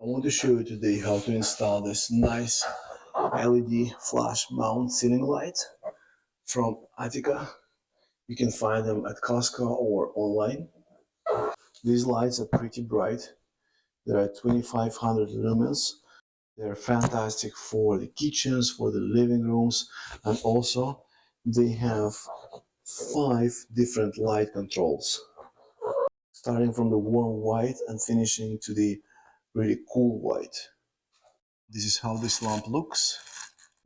I want to show you today how to install this nice LED flash mount ceiling light from Artika. You can find them at Costco or online. These lights are pretty bright. They're at 2500 lumens. They're fantastic for the kitchens, for the living rooms, and also they have 5 different light controls, starting from the warm white and finishing to the really cool white. This is how this lamp looks.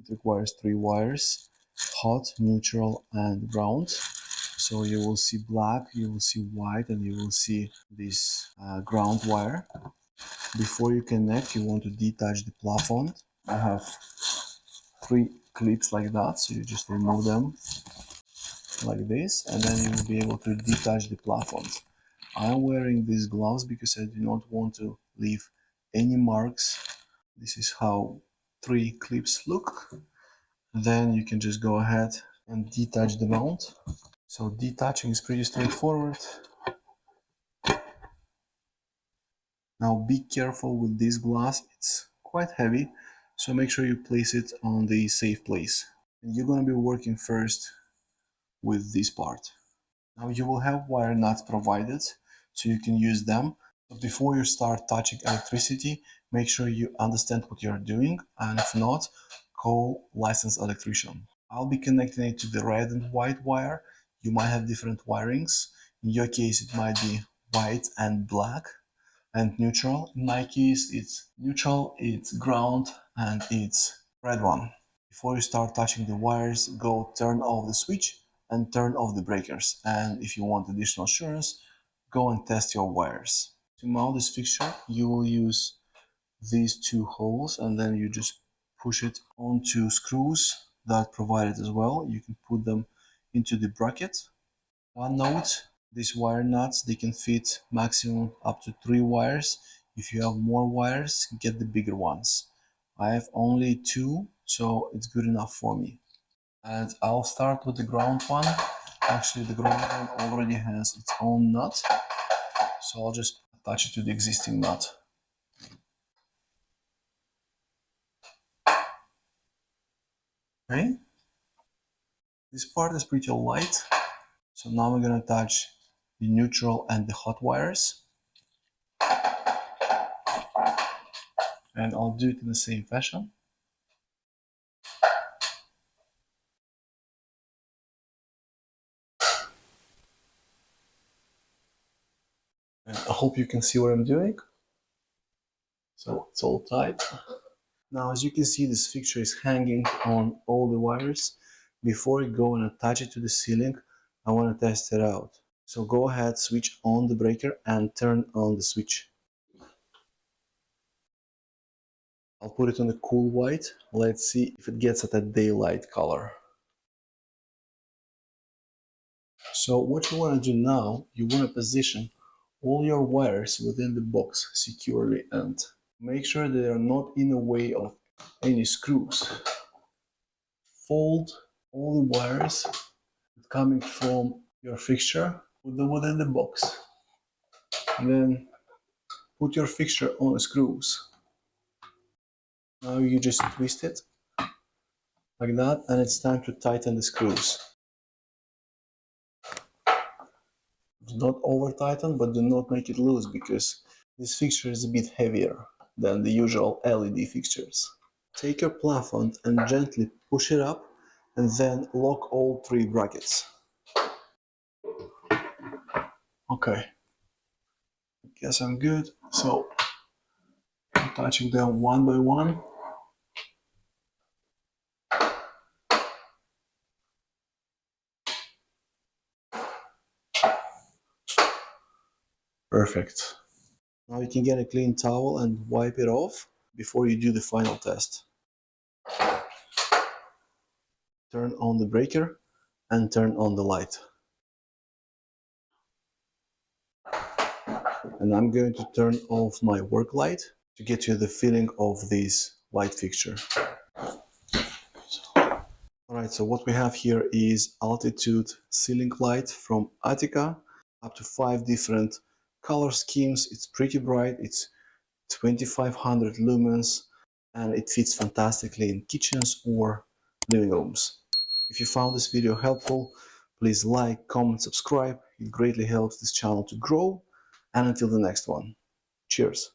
It requires 3 wires, hot, neutral, and ground. So you will see black, you will see white, and you will see this ground wire. Before you connect, you want to detach the plafond. I have 3 clips like that, so you just remove them like this, and then you will be able to detach the plafond. I'm wearing these gloves because I do not want to leave any marks. This is how 3 clips look. Then you can just go ahead and detach the mount. So detaching is pretty straightforward. Now be careful with this glass, it's quite heavy, so make sure you place it on the safe place. And you're going to be working first with this part. Now you will have wire nuts provided, so you can use them. But before you start touching electricity, make sure you understand what you're doing, and if not, call licensed electrician. I'll be connecting it to the red and white wire. You might have different wirings. In your case, it might be white and black and neutral. In my case, it's neutral, it's ground, and it's red one. Before you start touching the wires, go turn off the switch and turn off the breakers. And if you want additional assurance, go and test your wires. To mount this fixture, you will use these 2 holes, and then you just push it onto screws that are provided as well. You can put them into the bracket. One note, these wire nuts, they can fit maximum up to 3 wires. If you have more wires, get the bigger ones. I have only 2, so it's good enough for me. And I'll start with the ground one. Actually, the ground one already has its own nut, so I'll just attach it to the existing nut. Okay, this part is pretty light, so now we're gonna attach the neutral and the hot wires, and I'll do it in the same fashion. And I hope you can see what I'm doing. So it's all tight. Now, as you can see, this fixture is hanging on all the wires. Before I go and attach it to the ceiling, I want to test it out. So go ahead, switch on the breaker and turn on the switch. I'll put it on the cool white. Let's see if it gets at a daylight color. So what you want to do now, you want to position all your wires within the box securely and make sure they are not in the way of any screws. Fold all the wires coming from your fixture, put them within the box. And then put your fixture on the screws. Now you just twist it like that, and it's time to tighten the screws. Do not over tighten, but do not make it loose because this fixture is a bit heavier than the usual LED fixtures. Take your plafond and gently push it up and then lock all 3 brackets. Okay, I guess I'm good. So I'm touching them one by one. Perfect. Now you can get a clean towel and wipe it off before you do the final test. Turn on the breaker and turn on the light. And I'm going to turn off my work light to get you the feeling of this light fixture. Alright, so what we have here is altitude ceiling light from Artika, up to 5 different color schemes. It's pretty bright, it's 2500 lumens, and it fits fantastically in kitchens or living rooms. If you found this video helpful, please like, comment, subscribe. It greatly helps this channel to grow. And until the next one, cheers.